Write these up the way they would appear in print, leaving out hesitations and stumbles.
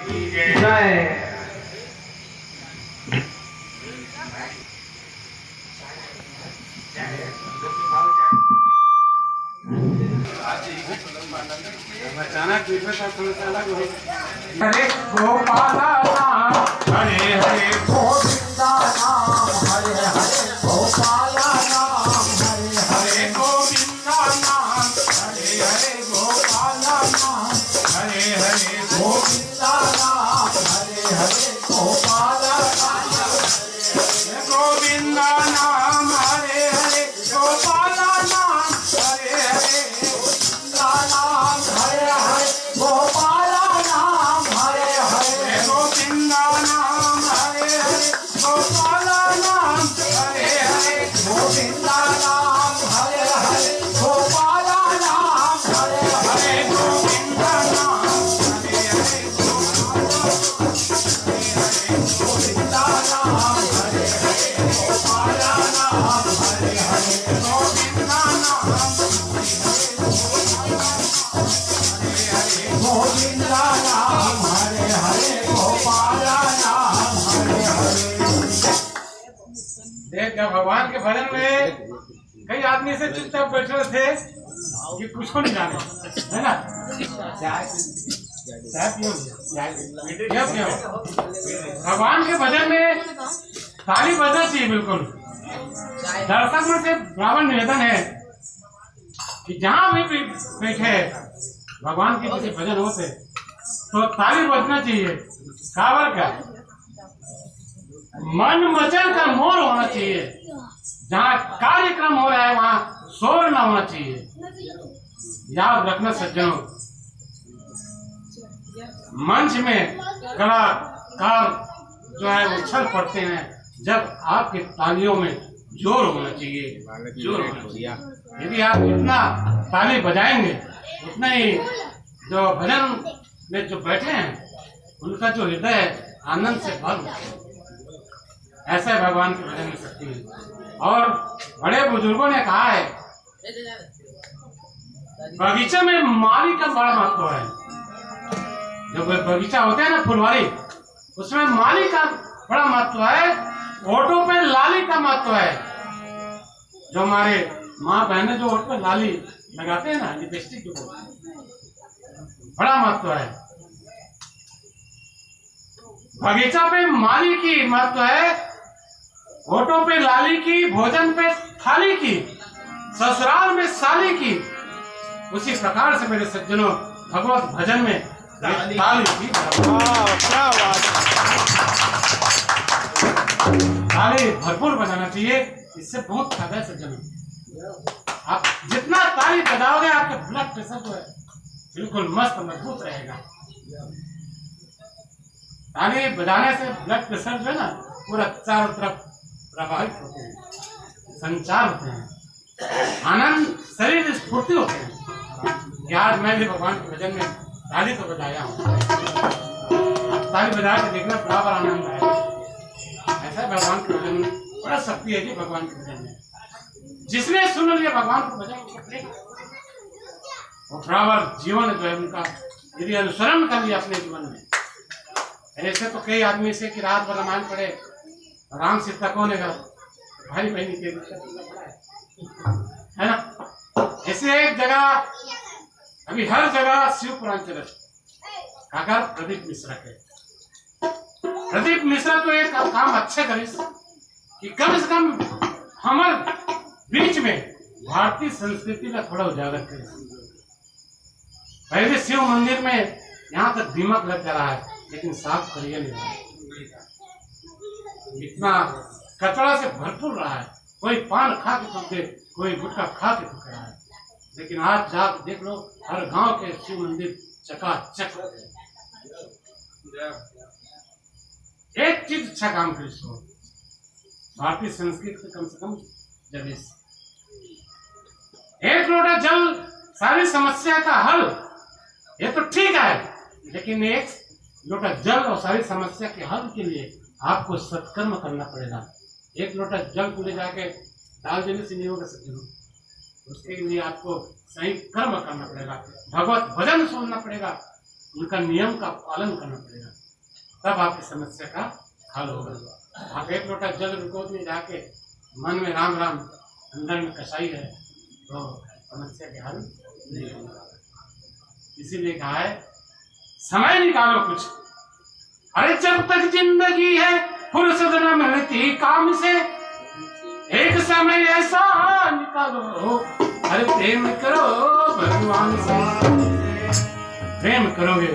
जय। अचानक थोड़ा अलग हो। हरे गोपाल नाम हरे हरे गोविंदा नाम, हरे हरे गोपाल नाम, हरे हरे गोविंदा नाम, हरे हरे गोपाल नाम, हरे हरे गोविंदा नाम, हरे हरे गोपाल नाम, गोविंदा नाम, हरे हरे गोपाल नाम, हरे हरे नाम, हरे हरे गोपाल नाम, हरे हरे गोविंदा नाम, हरे हरे गोपाल नाम, हरे हरे गोविंदा नाम, हरे हरे गोपाल नाम, हरे हरे गोविंदा नाम, हरे हरे गोविंदा नाम, हरे हरे गोपाल नाम, हरे हरे गोविंदा नाम, गोविंदा नाम, हरे हरे गोपाल नाम, हरे हरे। देख जब भगवान के भजन में कई आदमी से चुपचाप बैठे थे कि कुछ को नहीं जाने, है ना? चाय पियो, चाय पियो। भगवान के भजन में ताली बजना चाहिए बिल्कुल। दर्शक में से ब्राह्मण निवेदन है कि जहाँ भी बैठे भगवान के किसी भजन होते तो ताली बजना चाहिए। काबर का मन मचल का मोर होना चाहिए। जहाँ कार्यक्रम हो रहा है वहाँ शोर ना होना चाहिए। याद रखना सज्जनों, मंच में कलाकार जो है वो उछल पड़ते हैं जब आपके तालियों में जोर होना चाहिए, जोर होना चाहिए। यदि आप जितना ताली बजाएंगे उतना ही जो भजन में जो बैठे हैं उनका जो हृदय है आनंद से भर उठता है। ऐसा है भगवान के भजन में शक्ति है। और बड़े बुजुर्गों ने कहा है बगीचे में माली का बड़ा महत्व है। जो बगीचा होता है ना फुलवारी, उसमें माली का बड़ा महत्व है। ओठों पे लाली का महत्व है। जो हमारे माँ बहने जो ओठ पे लाली लगाते हैं ना, लिपस्टिक जो बोलते हैं, बड़ा महत्व है। बगीचा पे माली की महत्व है, होठों पे लाली की, भोजन पे थाली की, ससुराल में साली की। उसी प्रकार से मेरे सज्जनों भगवत भजन में ताली की। क्या बात, ताली भरपूर बजाना चाहिए। इससे बहुत फायदा है सज्जनों। आप जितना ताली बजाओगे आपके ब्लड प्रेशर जो है बिल्कुल मस्त मजबूत रहेगा। ताली बजाने से ब्लड प्रेशर जो है ना पूरा चारों तरफ प्रभावित होते हैं, संचार होते हैं, आनंद शरीर स्फूर्ति होते हैं। यार मैं भी भगवान के भजन में ताली तो बजाया हूँ। ताली बजा के देखना बराबर आनंद आएगा। ऐसा भगवान के भजन में बड़ा शक्ति है जी। भगवान के भजन में जिसने सुन लिया भगवान के भजन वो बराबर जीवन जो है उनका यदि अनुसरण कर लिया अपने जीवन में। ऐसे तो कई आदमी से कि रात भर रामायण पढ़े, राम सीता कौन है भाई बहनी के है ना। ऐसे एक जगह अभी हर जगह शिव पुराण चले काका प्रदीप मिश्रा के। प्रदीप मिश्रा तो एक काम अच्छे करे कि कम से कम हमारे बीच में भारतीय संस्कृति का थोड़ा उजागर करे। पहले शिव मंदिर में यहाँ तक दीमक लग जा रहा है लेकिन साफ करिए नहीं रहा है। इतना कचरा से भरपूर रहा है। कोई पान खा के थूक दे, कोई गुटखा खा के थूक रहा है। लेकिन आज जाकर देख लो हर गांव के शिव मंदिर चकाचक। एक चीज अच्छा काम करी सो भारतीय संस्कृति कम से कम जब एक लोटा जल सारी समस्या का हल, ये तो ठीक है। लेकिन एक लोटा जल और सारी समस्या के हल के लिए आपको सत्कर्म करना पड़ेगा। एक लोटा जल को ले जाके डाल देने से नहीं होगा सत्कर्म। उसके लिए आपको सही कर्म करना पड़ेगा, भगवत भजन सुनना पड़ेगा, उनका नियम का पालन करना पड़ेगा, तब आपकी समस्या का हल होगा। आप एक लोटा जल गोद में जाके मन में राम राम अंदर में कसाई है तो समस्या के हल नहीं होगा। इसीलिए कहा है समय निकालो कुछ। अरे जब तक जिंदगी है फुर्सत न मिलती काम से, एक समय ऐसा निकालो, अरे प्रेम करो भगवान से। प्रेम करोगे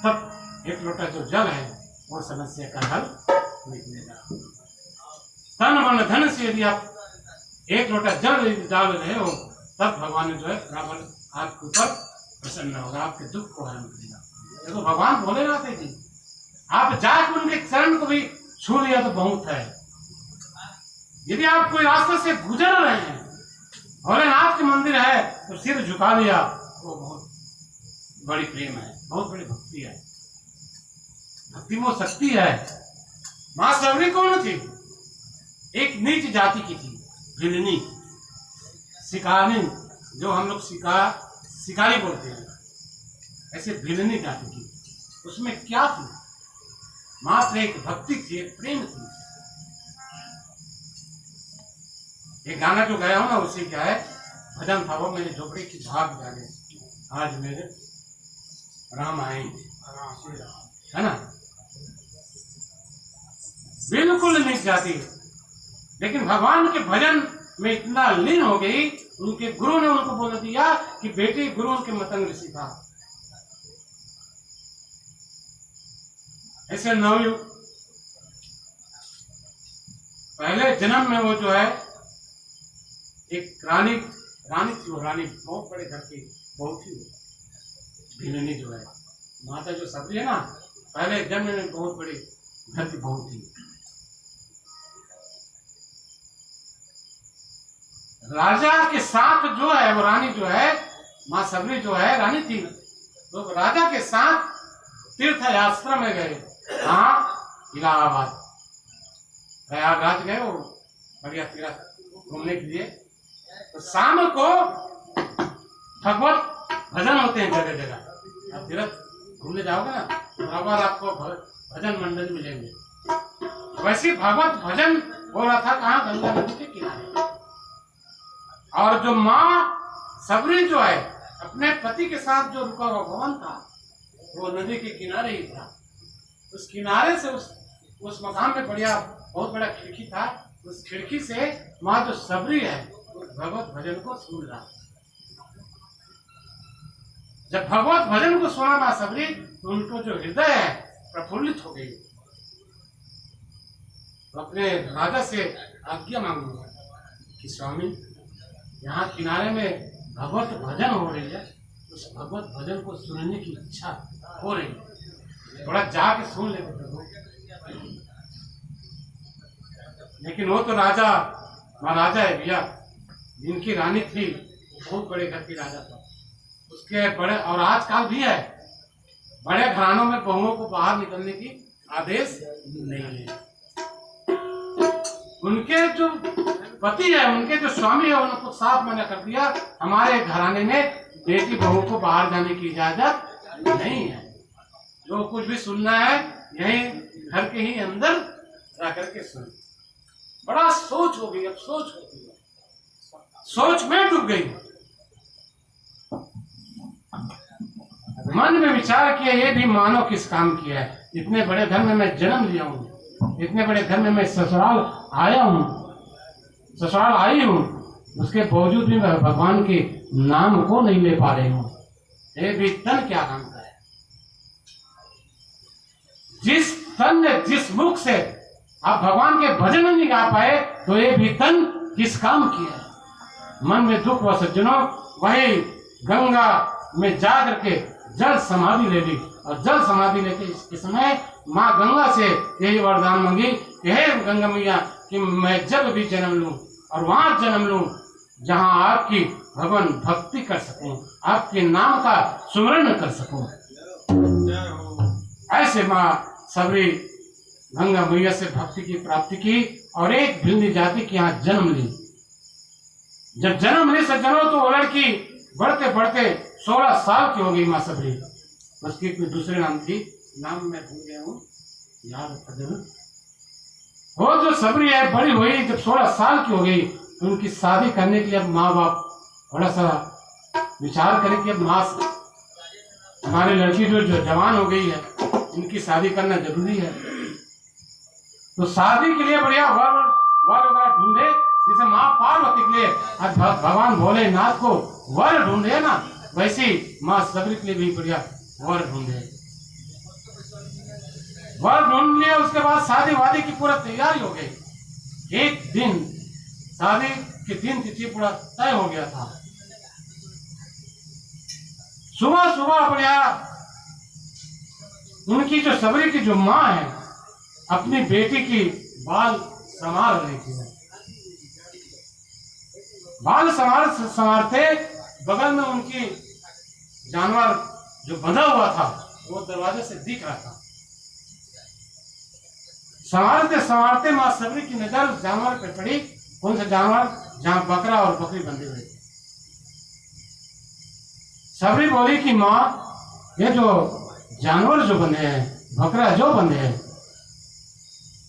तब एक लोटा जो जल है वो समस्या का हल निकलेगा। तन मन धन से यदि आप एक लोटा जल डाल रहे हो तब भगवान जो है बराबर आपके ऊपर प्रसन्न होगा, आपके दुख को हरण करेगा। देखो भगवान भोलेनाथ है जी, आप जाकर उनके चरण को भी छू लिया तो बहुत है। यदि आप कोई रास्ते से गुजर रहे हैं, भोलेनाथ के मंदिर है तो सिर झुका लिया, वो बहुत बड़ी प्रेम है, बहुत बड़ी भक्ति है। भक्ति वो शक्ति है। मां सबरी कौन थी? एक नीच जाति की थी, भिलनी, शिकारी, जो हम लोग शिकारी बोलते हैं, ऐसे भिलनी जाति की। उसमें क्या थी? मात्र एक भक्ति थी, एक प्रेम थी। एक गाना जो गाया हूं ना उसे क्या है, भजन था वो, मेरी झोपड़ी की भाग जागे आज मेरे राम आएंगे, है ना। बिल्कुल नहीं जाती, लेकिन भगवान के भजन में इतना लीन हो गई, उनके गुरु ने उनको बोल दिया कि बेटे, गुरु उनके मतंग ऋषि था। ऐसे नवयुग पहले जन्म में वो जो है एक रानी थी, वो रानी बहुत बड़े घर की बहू थी। भिलनी जो है माता जो सबरी है ना, पहले जन्म में बहुत बड़ी घर की बहू थी। राजा के साथ जो है वो रानी जो है, माँ सबरी जो है रानी थी, तो राजा के साथ तीर्थ यात्रा में गए। हाँ, इलाहाबाद प्रयागराज गए वो बढ़िया तीर्थ घूमने के लिए। तो शाम को भगवत भजन होते हैं जगह जगह। आप तीर्थ घूमने जाओगे ना तो भगवान आपको भजन मंडल मिलेंगे। वैसे भगवत भजन हो रहा था कहाँ? गंगा नदी के किनारे। और जो माँ सबरी जो है अपने पति के साथ जो रुका हुआ भवन था वो नदी के किनारे ही था। उस किनारे से उस मकान में बढ़िया बहुत बड़ा खिड़की था। उस खिड़की से माँ जो सबरी है भगवत भजन को सुन रहा। जब भगवत भजन को सुना माँ सबरी तो उनको जो हृदय है प्रफुल्लित हो गई। तो अपने राजा से आज्ञा मांगूंगा कि स्वामी, यहाँ किनारे में भगवत भजन हो रही है, उस भगवत भजन को सुनने की इच्छा हो रही है, थोड़ा जाके सुन लेते प्रभु। लेकिन वो तो राजा महाराजा है भैया, जिनकी रानी थी बहुत बड़े घर की राजा था, उसके बड़े, और आजकल भी है, बड़े घरानों में बहुओं को बाहर निकलने की आदेश नहीं है। उनके जो पति है, उनके जो स्वामी है, उनको साफ मना कर दिया, हमारे घराने में बेटी बहू को बाहर जाने की इजाजत नहीं है। जो कुछ भी सुनना है यही घर के ही अंदर रह करके सुन। बड़ा सोच हो गई, अब सोच हो गई, सोच में डूब गई। मन में विचार किया, ये भी मानो किस काम किया है। इतने बड़े घर में मैं जन्म लिया हूँ, इतने बड़े घर में मैं ससुराल आया हूँ, ससुराल आई हूँ, उसके बावजूद भी मैं भगवान के नाम को नहीं ले पा रही हूँ। ये भी तन क्या काम का है? जिस तन ने, जिस मुख से आप भगवान के भजन नहीं गा पाए तो ये भी तन किस काम किया है? मन में दुख व सज्जनों, वही गंगा में जा करके जल समाधि ले ली, और जल समाधि लेके इसके समय माँ गंगा से यही वरदान मांगी कि हे गंगा मैया, कि मैं जब भी जन्म लूं और वहां जन्म लूं जहां आपकी भगवान भक्ति कर सकूं, आपके नाम का सुमरण कर सकूं। ऐसे माँ सबरी गंगा मैया से भक्ति की प्राप्ति की और एक भिलनी जाति के यहाँ जन्म ली। जब जन्म ली सज्जनों तो वो लड़की बढ़ते बढ़ते 16 साल की हो गई माँ सबरी। उसकी कोई दूसरे नाम थी, नाम मैं भूल गया हूँ, याद रखा जरूर। वो जो सबरी है बड़ी हुई, जब 16 साल की हो गई तो उनकी शादी करने के लिए अब माँ बाप थोड़ा सा विचार करें कि अब माँ हमारी लड़की जो जवान हो गई है, इनकी शादी करना जरूरी है। तो शादी के लिए बढ़िया वर वगैरह ढूंढे, जैसे माँ पार्वती के लिए आज भगवान भोलेनाथ को वर ढूंढे ना, वैसे माँ सबरी के लिए भी बढ़िया वर ढूंढे। वर ढूंढ लिया, उसके बाद शादी वादी की पूरा तैयारी हो गई। एक दिन शादी के दिन तिथि पूरा तय हो गया था। सुबह सुबह बढ़िया उनकी जो सबरी की जो माँ है अपनी बेटी की बाल संवार रही थी। बाल संवारते बगल में उनकी जानवर जो बंधा हुआ था वो दरवाजे से दिख रहा था। संवारते संवारते माँ सबरी की नजर उस जानवर पे पड़ी। कौन सा जानवर? जहां बकरा और बकरी बंधे हुए थे। सबरी बोली कि माँ, ये जो जानवर जो बंधे हैं, बकरा जो बंधे हैं,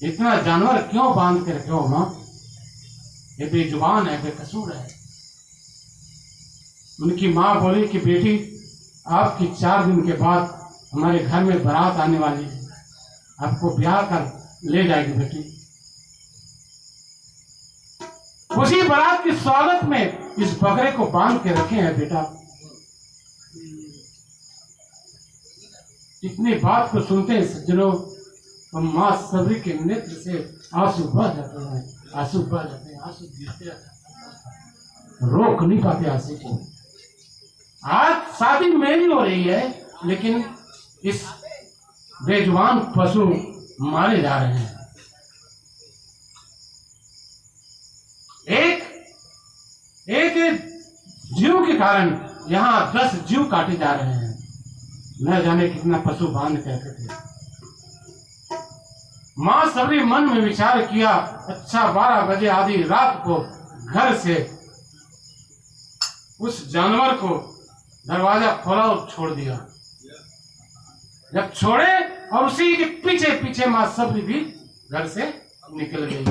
इतना जानवर क्यों बांध के रखे हो माँ? ये बेजुबान है, बेकसूर है। उनकी माँ बोली कि बेटी, आपकी 4 दिन के बाद हमारे घर में बारात आने वाली है, आपको ब्याह कर ले जाएगी बेटी। उसी बारात के स्वागत में इस बकरे को बांध के रखे हैं बेटा। इतनी बात को सुनते हैं सज्जनों, तो माँ सबरी के नेत्र से आंसू बह जाते हैं, आंसू बह जाते हैं, आंसू गिरते हैं, रोक नहीं पाते आंसू को। आज शादी मेरी हो रही है, लेकिन इस बेजुबान पशु मारे जा रहे हैं। एक जीव के कारण यहाँ 10 जीव काटे जा रहे हैं। न जाने कितना पशु बांध कहते थे। मां सबरी मन में विचार किया, अच्छा 12 बजे आधी रात को घर से उस जानवर को दरवाजा खोला और छोड़ दिया। जब छोड़े और उसी के पीछे पीछे मां सबरी भी घर से निकल गई।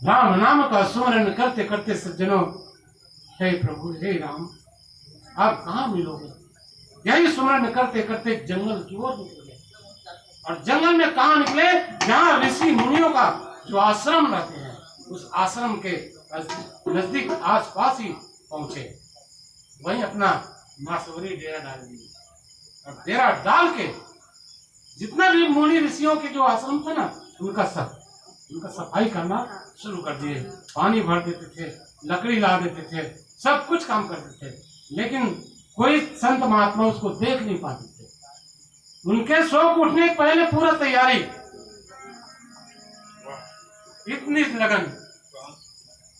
राम नाम का स्मरण करते करते सज्जनों, हे प्रभु हे राम, आप कहाँ मिलोगे? यही स्मरण करते करते जंगल की ओर निकले। और जंगल में कहाँ निकले? जहाँ ऋषि मुनियों का जो आश्रम रहते हैं, उस आश्रम के नजदीक आसपास ही पहुंचे। वहीं अपना माँ सबरी डेरा डाल दी। और डेरा डाल के जितना भी मुनि ऋषियों के जो आश्रम था ना, उनका सफाई करना शुरू कर दिए। पानी भर देते थे, लकड़ी ला देते थे, सब कुछ काम करते थे, लेकिन कोई संत महात्मा उसको देख नहीं पाते थे। उनके सो उठने के पहले पूरा तैयारी, इतनी लगन।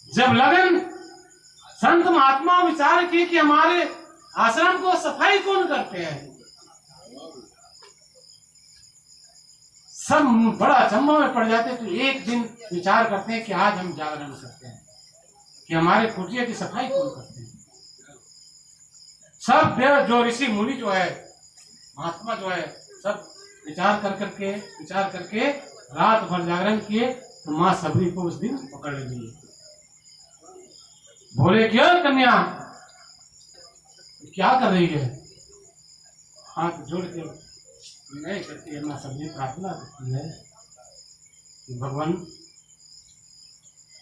जब लगन, संत महात्मा विचार किए कि हमारे आश्रम को सफाई कौन करते हैं। सब बड़ा अचंभा में पड़ जाते। तो एक दिन विचार करते हैं कि आज हम जागरण करते हैं कि हमारे कुटिया की सफाई कौन करते हैं। सब जो ऋषि मुनि जो है, महात्मा जो है, सब विचार करके रात भर जागरण किए। तो माँ सबरी को उस दिन पकड़ लिए। बोले क्यों कन्या, क्या कर रही है? हाथ जोड़ के नहीं करती है माँ सबरी, प्रार्थना करती है कि भगवान,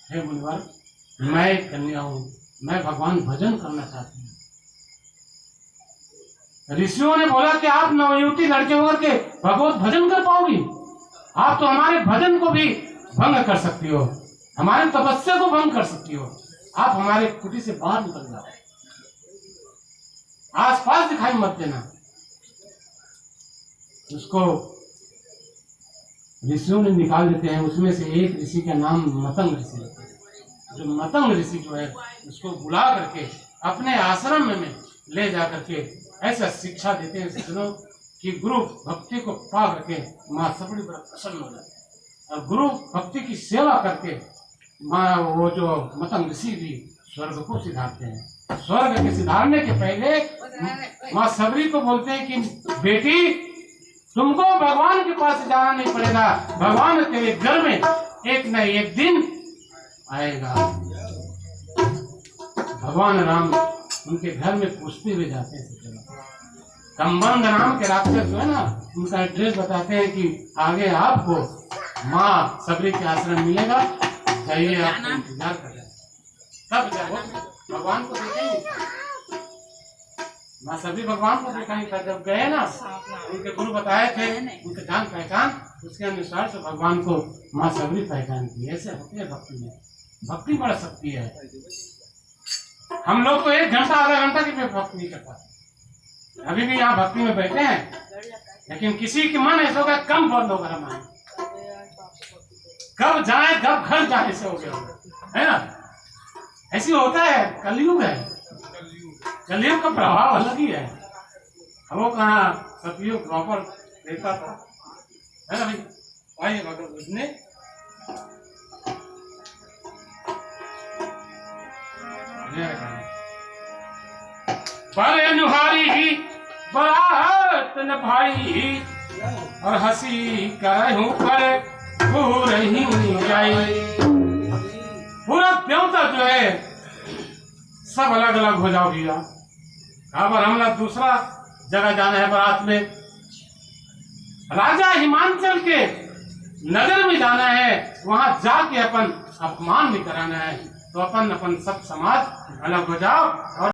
हे मुनिवर, मैं कन्या हूं, मैं भगवान भजन करना चाहती हूँ। ऋषियों ने बोला कि आप नवयुवती लड़के होकर के भगवत भजन कर पाओगी? आप तो हमारे भजन को भी भंग कर सकती हो, हमारे तपस्या को भंग कर सकती हो। आप हमारे कुटी से बाहर निकल जाओ, आसपास दिखाई मत देना। उसको ऋषियों ने निकाल देते हैं। उसमें से एक ऋषि का नाम मतंग ऋषि है। जो मतंग ऋषि जो है, उसको बुला करके अपने आश्रम में ले जा करके ऐसा शिक्षा देते हैं सज्जनों कि गुरु भक्ति को पा करके माँ सबरी बड़ा प्रसन्न हो जाते हैं। और गुरु भक्ति की सेवा करके माँ वो जो मतंग ऋषि भी स्वर्ग को सिधारते हैं। स्वर्ग के सिधारने के पहले माँ सबरी को बोलते हैं कि बेटी तुमको भगवान के पास जाना नहीं पड़ेगा, भगवान तेरे घर में एक न एक दिन आएगा। भगवान राम उनके घर में पूछते हुए जाते हैं। कंबंद नाम के राक्षस जो है ना, उनका एड्रेस बताते हैं कि आगे आपको माँ सबरी के आश्रम मिलेगा, जाइए आप इंतजार कर रहे। तब जब वो भगवान को देखेंगे, माँ सबरी भगवान को देखेंगे, जब गए ना उनके गुरु बताए थे उनके जान पहचान, उसके अनुसार से भगवान को माँ सबरी पहचान की। ऐसे होती है भक्ति में, भक्ति बढ़ सकती है। हम लोग तो 1 घंटा आधा घंटा की भक्ति नहीं कर पाते। अभी भी यहाँ भक्ति में बैठे हैं, लेकिन किसी के मन ऐसा होगा कम बंद होगा हमारे, कब जाए कब घर जाए ऐसे हो गया है ना। ऐसी होता है, कलयुग है, कलयुग का प्रभाव अलग ही है। वो कहाँ सतयुग प्रॉपर रहता था, है ना भाई। आइए भगवत उसने पर अनुहारी ही बरात न भाई, और हंसी करहूं पर पूरी जाई। पूरा देवता जो है सब अलग अलग हो जाओ भैया। अब हमला दूसरा जगह जाना है बारात में, राजा हिमांचल के नगर में जाना है, वहां जाके अपन अपमान भी कराना है। तो अपन सब समाज अलग हो जाओ और